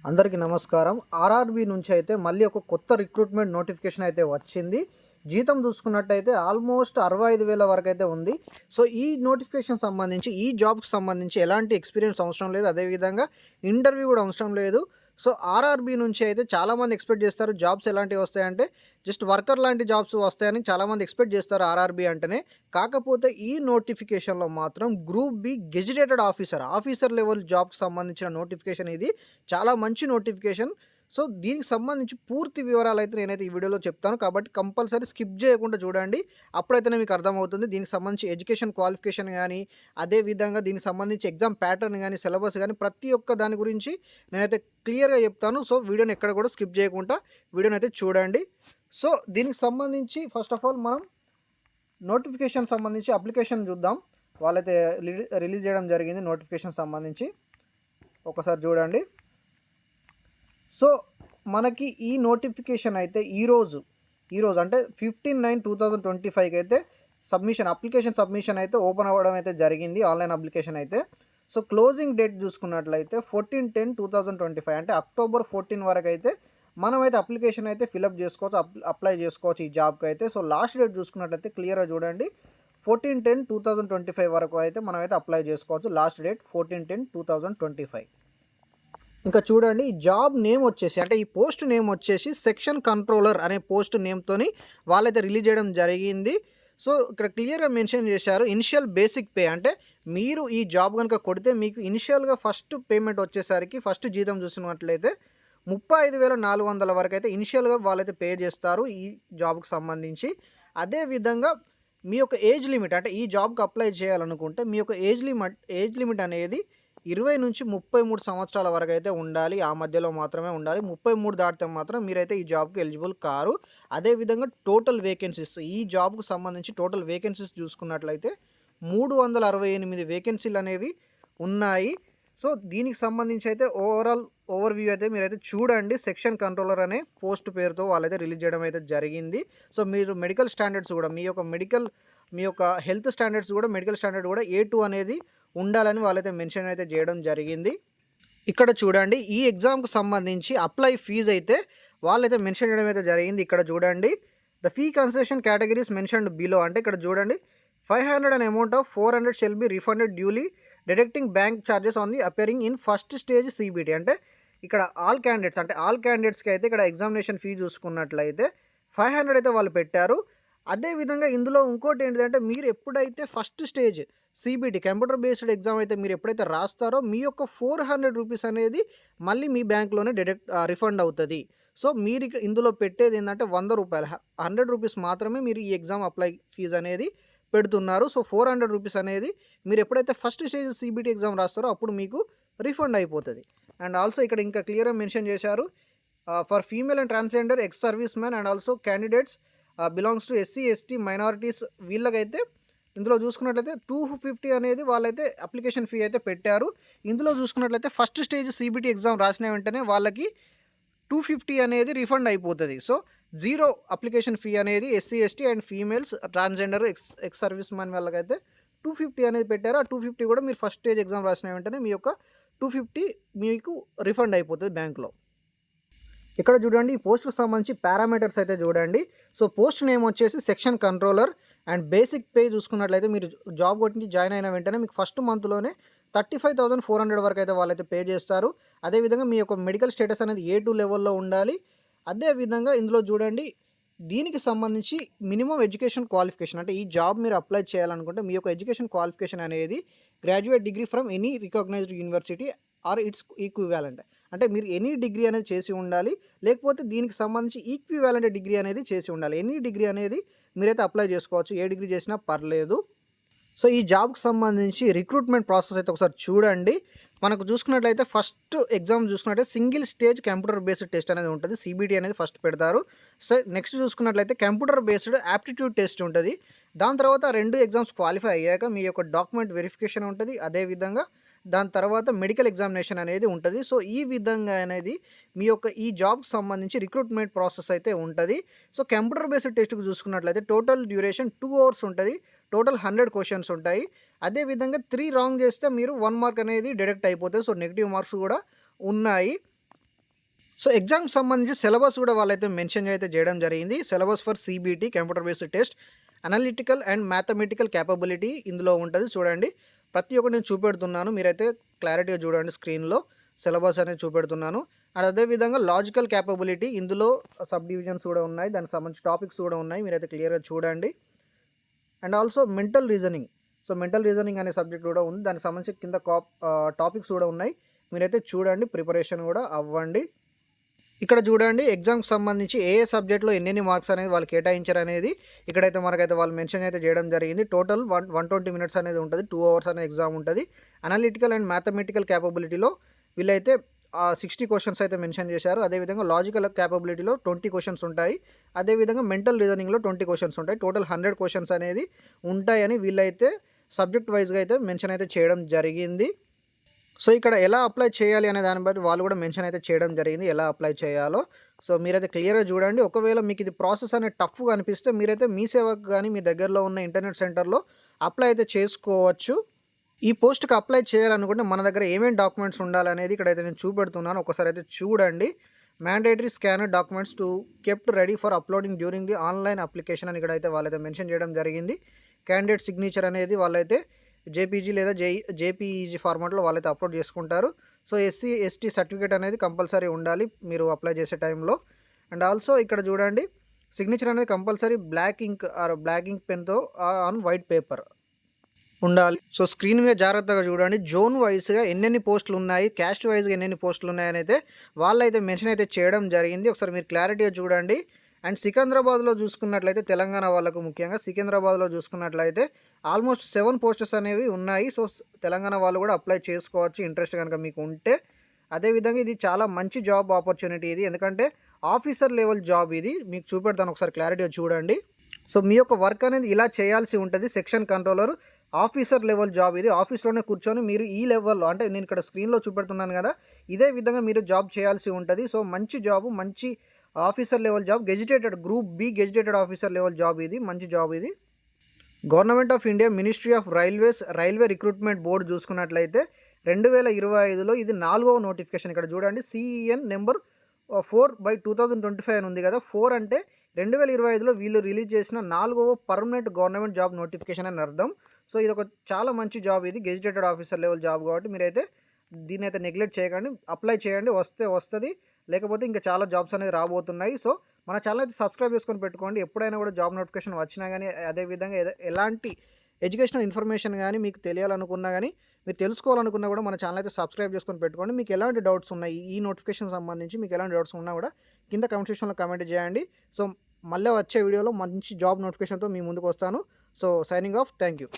అందరికీ నమస్కారం. ఆర్ఆర్‌బీ నుంచి అయితే మళ్ళీ ఒక కొత్త రిక్రూట్‌మెంట్ నోటిఫికేషన్ అయితే వచ్చింది. జీతం చూసుకున్నట్టయితే ఆల్మోస్ట్ 65,000 వరకైతే ఉంది. సో, ఈ నోటిఫికేషన్ సంబంధించి ఈ జాబ్‌కి సంబంధించి ఎలాంటి ఎక్స్‌పీరియన్స్ అవసరం లేదు. అదేవిధంగా ఇంటర్వ్యూ కూడా అవసరం లేదు. సో, ఆర్ఆర్‌బీ నుంచి అయితే చాలామంది ఎక్స్‌పెక్ట్ చేస్తారు జాబ్స్ ఎలాంటివి వస్తాయంటే జస్ట్ వర్కర్ లాంటి జాబ్స్ వస్తాయని చాలామంది ఎక్స్‌పెక్ట్ చేస్తారు ఆర్ఆర్‌బీ అంటేనే. కాకపోతే ఈ నోటిఫికేషన్‌లో మాత్రం group B gazetted officer level జాబ్‌కి సంబంధించిన నోటిఫికేషన్ ఇది. చాలా మంచి నోటిఫికేషన్. సో, దీనికి సంబంధించి పూర్తి వివరాలైతే నేనైతే ఈ వీడియోలో చెప్తాను. కాబట్టి కంపల్సరీ స్కిప్ చేయకుండా చూడండి. అప్పుడైతేనే మీకు అర్థమవుతుంది. దీనికి సంబంధించి ఎడ్యుకేషన్ క్వాలిఫికేషన్ గానీ, అదే విధంగా దీనికి సంబంధించి ఎగ్జామ్ ప్యాటర్న్ గానీ, సిలబస్ గానీ ప్రతి ఒక్క దాని గురించి నేనైతే క్లియర్‌గా చెప్తాను. సో, వీడియోని ఎక్కడ కూడా స్కిప్ చేయకుండా వీడియోనైతే చూడండి. సో, దీనికి సంబంధించి ఫస్ట్ ఆఫ్ ఆల్ మనం నోటిఫికేషన్ సంబంధించి అప్లికేషన్ చూద్దాం. వాళ్ళైతే రిలీజ్ చేయడం జరిగింది నోటిఫికేషన్ సంబంధించి. ఒకసారి చూడండి. సో, మనకి ఈ నోటిఫికేషన్ అయితే ఈరోజు అంటే 15/9/2025కి అయితే అప్లికేషన్ సబ్మిషన్ అయితే ఓపెన్ అవ్వడం అయితే జరిగింది. ఆన్లైన్ అప్లికేషన్ అయితే. సో, క్లోజింగ్ డేట్ చూసుకున్నట్లయితే 14/10/2025 అంటే అక్టోబర్ 14 వరకు అయితే మనమైతే అప్లికేషన్ అయితే ఫిలప్ చేసుకోవచ్చు. అప్లై చేసుకోవచ్చు ఈ జాబ్కి అయితే. సో, లాస్ట్ డేట్ చూసుకున్నట్లయితే క్లియర్గా చూడండి. 14/10/2025 వరకు అయితే మనమైతే అప్లై చేసుకోవచ్చు. Last date 14/10/2025. ఇంకా చూడండి, ఈ జాబ్ నేమ్ వచ్చేసి అంటే ఈ పోస్ట్ నేమ్ వచ్చేసి సెక్షన్ కంట్రోలర్ అనే పోస్ట్ నేమ్తోని వాళ్ళైతే రిలీజ్ చేయడం జరిగింది. సో, ఇక్కడ క్లియర్గా మెన్షన్ చేశారు ఇనిషియల్ బేసిక్ పే అంటే మీరు ఈ జాబ్ కనుక కొడితే మీకు ఇనిషియల్గా ఫస్ట్ పేమెంట్ వచ్చేసరికి ఫస్ట్ జీతం చూసినట్లయితే 35,400 వరకు అయితే ఇనిషియల్గా వాళ్ళైతే పే చేస్తారు ఈ జాబ్కి సంబంధించి. అదేవిధంగా మీ యొక్క ఏజ్ లిమిట్ అంటే ఈ జాబ్కి అప్లై చేయాలనుకుంటే మీ యొక్క ఏజ్ లిమిట్ అనేది 20-33 సంవత్సరాల వరకు అయితే ఉండాలి. ఆ మధ్యలో మాత్రమే ఉండాలి. 33 దాటితే మాత్రం మీరైతే ఈ జాబ్కి ఎలిజిబుల్ కారు. అదేవిధంగా టోటల్ వేకెన్సీస్ ఈ జాబ్కు సంబంధించి టోటల్ వేకెన్సీస్ చూసుకున్నట్లయితే 368 వేకెన్సీలు అనేవి ఉన్నాయి. సో, దీనికి సంబంధించి అయితే ఓవర్‌వ్యూ అయితే మీరైతే చూడండి. సెక్షన్ కంట్రోలర్ అనే పోస్ట్ పేరుతో వాళ్ళైతే రిలీజ్ చేయడం అయితే జరిగింది. సో, మీరు మెడికల్ స్టాండర్డ్స్ కూడా మీ యొక్క హెల్త్ స్టాండర్డ్స్ కూడా మెడికల్ స్టాండర్డ్ కూడా A2 అనేది ఉండాలని వాళ్ళైతే మెన్షన్ అయితే చేయడం జరిగింది. ఇక్కడ చూడండి, ఈ ఎగ్జామ్‌కి సంబంధించి అప్లై ఫీజ్ అయితే వాళ్ళైతే మెన్షన్ చేయడం అయితే జరిగింది. ఇక్కడ చూడండి, the fee concession categories mentioned below అంటే ఇక్కడ చూడండి 500 and amount of 400 shall be refunded duly deducting bank charges on the appearing in first stage CBT అంటే ఇక్కడ ఆల్ క్యాండిడేట్స్‌కి అయితే ఇక్కడ ఎగ్జామినేషన్ ఫీ చూసుకున్నట్లయితే 500 అయితే వాళ్ళు పెట్టారు. అదేవిధంగా ఇందులో ఇంకోటి ఏంటిదంటే మీరు ఎప్పుడైతే first stage CBT computer based exam అయితే మీరు ఎప్పుడైతే రాస్తారో మీ యొక్క 400 రూపీస్ అనేది మళ్ళీ మీ బ్యాంక్లోనే రిఫండ్ అవుతుంది. సో, మీరు ఇందులో పెట్టేది ఏంటంటే రూ. 100 100 రూపీస్ మాత్రమే మీరు ఈ ఎగ్జామ్ అప్లై ఫీజు అనేది పెడుతున్నారు. సో, 400 రూపీస్ అనేది మీరు ఎప్పుడైతే ఫస్ట్ స్టేజ్ CBT ఎగ్జామ్ రాస్తారో అప్పుడు మీకు రీఫండ్ అయిపోతుంది. అండ్ ఆల్సో ఇక్కడ ఇంకా క్లియర్‌గా మెన్షన్ చేశారు for female and transgender ex service man and also candidates belongs to SC, ST minorities వీళ్ళకైతే ఇందులో చూసుకున్నట్లయితే 250 అనేది వాళ్ళైతే అప్లికేషన్ ఫీ అయితే పెట్టారు. ఇందులో చూసుకున్నట్లయితే ఫస్ట్ స్టేజ్ CBT ఎగ్జామ్ రాసిన వెంటనే వాళ్ళకి 250 అనేది రిఫండ్ అయిపోతుంది. సో, జీరో అప్లికేషన్ ఫీ అనేది SC, ST and females transgender X service man వాళ్ళకైతే 250 అనేది పెట్టారు. ఆ 250 కూడా మీరు ఫస్ట్ స్టేజ్ ఎగ్జామ్ రాసిన వెంటనే మీ యొక్క 250 మీకు రిఫండ్ అయిపోతుంది బ్యాంక్లో. ఇక్కడ చూడండి, ఈ పోస్ట్కి సంబంధించి పారామీటర్స్ అయితే చూడండి. సో, పోస్ట్ నేమ్ వచ్చేసి section controller and basic pay చూసుకున్నట్లయితే మీరు జాబ్ కొట్టి జాయిన్ అయిన వెంటనే మీకు ఫస్ట్ మంత్లోనే 35,400 వరకు అయితే వాళ్ళైతే పే చేస్తారు. అదేవిధంగా మీ యొక్క మెడికల్ స్టేటస్ అనేది A2 లెవెల్లో ఉండాలి. అదేవిధంగా ఇందులో చూడండి, దీనికి సంబంధించి మినిమం ఎడ్యుకేషన్ క్వాలిఫికేషన్ అంటే ఈ జాబ్ మీరు అప్లై చేయాలనుకుంటే మీ యొక్క ఎడ్యుకేషన్ క్వాలిఫికేషన్ అనేది graduate degree from any recognised university or its equivalent అంటే మీరు ఎనీ డిగ్రీ అనేది చేసి ఉండాలి. లేకపోతే దీనికి సంబంధించి ఈక్వివాలెంట్ డిగ్రీ అనేది చేసి ఉండాలి. ఎనీ డిగ్రీ అనేది మీరైతే అప్లై చేసుకోవచ్చు. ఏ డిగ్రీ చేసినా పర్లేదు. సో, ఈ జాబ్కి సంబంధించి రిక్రూట్మెంట్ ప్రాసెస్ అయితే ఒకసారి చూడండి. మనకు చూసుకున్నట్లయితే ఫస్ట్ ఎగ్జామ్ చూసుకున్నట్లయితే single stage computer based test అనేది ఉంటుంది. CBT అనేది ఫస్ట్ పెడతారు. సో, నెక్స్ట్ చూసుకున్నట్లయితే కంప్యూటర్ బేస్డ్ యాప్టిట్యూడ్ టెస్ట్ ఉంటుంది. దాని తర్వాత 2 ఎగ్జామ్స్ క్వాలిఫై అయ్యాక మీ యొక్క డాక్యుమెంట్ వెరిఫికేషన్ ఉంటుంది. అదేవిధంగా దాని తర్వాత మెడికల్ ఎగ్జామినేషన్ అనేది ఉంటుంది. సో, ఈ విధంగా అనేది మీ యొక్క ఈ జాబ్కి సంబంధించి రిక్రూట్మెంట్ ప్రాసెస్ అయితే ఉంటుంది. సో, కంప్యూటర్ బేస్డ్ టెస్ట్కి చూసుకున్నట్లయితే టోటల్ డ్యూరేషన్ 2 అవర్స్ ఉంటుంది. టోటల్ 100 క్వశ్చన్స్ ఉంటాయి. అదేవిధంగా 3 రాంగ్ చేస్తే మీరు 1 మార్క్ అనేది డిడక్ట్ అయిపోతుంది. సో, నెగిటివ్ మార్క్స్ కూడా ఉన్నాయి. సో ఎగ్జామ్కి సంబంధించి సిలబస్ కూడా వాళ్ళైతే మెన్షన్ అయితే చేయడం జరిగింది. Syllabus for CBT computer based test, analytical and mathematical capability ఇందులో ఉంటుంది. చూడండి, ప్రతి ఒక్కటి నేను చూపెడుతున్నాను, మీరైతే క్లారిటీగా చూడండి. స్క్రీన్లో సిలబస్ అనేది చూపెడుతున్నాను. అండ్ అదేవిధంగా లాజికల్ క్యాపబిలిటీ, ఇందులో సబ్ డివిజన్స్ కూడా ఉన్నాయి, దానికి సంబంధించి టాపిక్స్ కూడా ఉన్నాయి, మీరైతే క్లియర్గా చూడండి. And also mental reasoning, so mental reasoning అనే సబ్జెక్ట్ కూడా ఉంది, దానికి సంబంధించి కింద టాపిక్స్ కూడా ఉన్నాయి, మీరైతే చూడండి, ప్రిపరేషన్ కూడా అవ్వండి. ఇక్కడ చూడండి, ఎగ్జామ్కి సంబంధించి ఏ సబ్జెక్ట్లో ఎన్ని మార్క్స్ అనేది వాళ్ళు కేటాయించారు అనేది ఇక్కడైతే మనకైతే వాళ్ళు మెన్షన్ అయితే చేయడం జరిగింది. టోటల్ 120 మినిట్స్ అనేది ఉంటుంది, 2 అవర్స్ అనే ఎగ్జామ్ ఉంటుంది. అనలిటికల్ అండ్ మ్యాథమెటికల్ క్యాపబిలిటీలో వీళ్ళైతే 60 క్వశ్చన్స్ అయితే మెన్షన్ చేశారు. అదేవిధంగా లాజికల్ క్యాపబిలిటీలో 20 క్వశ్చన్స్ ఉంటాయి. అదేవిధంగా మెంటల్ రీజనింగ్లో 20 క్వశ్చన్స్ ఉంటాయి. టోటల్ 100 క్వశ్చన్స్ అనేది ఉంటాయని వీళ్ళైతే సబ్జెక్ట్ వైజ్గా అయితే మెన్షన్ అయితే చేయడం జరిగింది. సో ఇక్కడ ఎలా అప్లై చేయాలి అనే దాన్ని బట్టి వాళ్ళు కూడా మెన్షన్ అయితే చేయడం జరిగింది, ఎలా అప్లై చేయాలో. సో మీరైతే క్లియర్గా చూడండి. ఒకవేళ మీకు ఇది ప్రాసెస్ అనేది టఫ్గా అనిపిస్తే మీరైతే మీ సేవకు కానీ మీ దగ్గరలో ఉన్న ఇంటర్నెట్ సెంటర్లో అప్లై అయితే చేసుకోవచ్చు. ఈ పోస్ట్కి అప్లై చేయాలనుకుంటే మన దగ్గర ఏమేమి డాక్యుమెంట్స్ ఉండాలనేది ఇక్కడైతే నేను చూపెడుతున్నాను, ఒకసారి అయితే చూడండి. Mandatory scanner documents to kept ready for uploading during the online application అని ఇక్కడైతే వాళ్ళైతే మెన్షన్ చేయడం జరిగింది. క్యాండిడేట్ సిగ్నేచర్ అనేది వాళ్ళైతే JPG లేదా JPEG ఫార్మాట్లో వాళ్ళైతే అప్లోడ్ చేసుకుంటారు. సో SC ST సర్టిఫికేట్ అనేది కంపల్సరీ ఉండాలి మీరు అప్లై చేసే టైంలో. అండ్ ఆల్సో ఇక్కడ చూడండి, సిగ్నేచర్ అనేది కంపల్సరీ బ్లాక్ ఇంక్ పెన్తో ఆన్ వైట్ పేపర్ ఉండాలి. సో స్క్రీన్ మీద జాగ్రత్తగా చూడండి. జోన్ వైజ్గా ఎన్నెన్ని పోస్టులు ఉన్నాయి, క్యాస్ట్ వైజ్గా ఎన్నెన్ని పోస్టులు ఉన్నాయని అయితే వాళ్ళైతే మెన్షన్ అయితే చేయడం జరిగింది. ఒకసారి మీరు క్లారిటీగా చూడండి. అండ్ సికింద్రాబాద్లో చూసుకున్నట్లయితే, తెలంగాణ వాళ్ళకు ముఖ్యంగా సికింద్రాబాద్లో చూసుకున్నట్లయితే ఆల్మోస్ట్ 7 పోస్టర్స్ అనేవి ఉన్నాయి. సో తెలంగాణ వాళ్ళు కూడా అప్లై చేసుకోవచ్చు, ఇంట్రెస్ట్ కనుక మీకు ఉంటే. అదేవిధంగా ఇది చాలా మంచి జాబ్ ఆపర్చునిటీ ఇది, ఎందుకంటే ఆఫీసర్ లెవెల్ జాబ్ ఇది. మీకు చూపెడతాను, ఒకసారి క్లారిటీగా చూడండి. సో మీ యొక్క వర్క్ అనేది ఇలా చేయాల్సి ఉంటుంది. Section controller officer level job ఇది. ఆఫీస్లోనే కూర్చొని మీరు ఈ లెవెల్లో, అంటే నేను ఇక్కడ స్క్రీన్లో చూపెడుతున్నాను కదా, ఇదే విధంగా మీరు జాబ్ చేయాల్సి ఉంటుంది. సో మంచి జాబ్, మంచి officer level job, gazetted group B gazetted officer level job ఇది, మంచి జాబ్ ఇది. Government of India ministry of railway recruitment board చూసుకున్నట్లయితే 2025లో ఇది 4వ నోటిఫికేషన్. ఇక్కడ చూడండి, CEN నెంబర్ 4/2025 అని ఉంది కదా. 4 అంటే 2025లో వీళ్ళు రిలీజ్ చేసిన 4వ పర్మనెంట్ గవర్నమెంట్ జాబ్ నోటిఫికేషన్ అని అర్థం. సో ఇది ఒక చాలా మంచి జాబ్ ఇది, గెజిటేటెడ్ ఆఫీసర్ లెవెల్ జాబ్ కాబట్టి మీరైతే దీన్ని అయితే నెగ్లెక్ట్ చేయకండి, అప్లై చేయండి. వస్తే వస్తుంది, లేకపోతే ఇంకా చాలా జాబ్స్ అనేది రాబోతున్నాయి. సో మన ఛానల్ అయితే సబ్స్క్రైబ్ చేసుకొని పెట్టుకోండి. ఎప్పుడైనా కూడా జాబ్ నోటిఫికేషన్ వచ్చినా కానీ, అదేవిధంగా ఎలాంటి ఎడ్యుకేషనల్ ఇన్ఫర్మేషన్ కానీ మీకు తెలియాలనుకున్నా కానీ, మీరు తెలుసుకోవాలనుకున్నా కూడా మన ఛానల్ అయితే సబ్స్క్రైబ్ చేసుకొని పెట్టుకోండి. మీకు ఎలాంటి డౌట్స్ ఉన్నాయి ఈ నోటిఫికేషన్ సంబంధించి, మీకు ఎలాంటి డౌట్స్ ఉన్నా కూడా కింద కామెంట్ సెక్షన్లో కామెంట్ చేయండి. సో మళ్ళీ వచ్చే వీడియోలో మంచి జాబ్ నోటిఫికేషన్తో మీ ముందుకు వస్తాను. So signing off, thank you.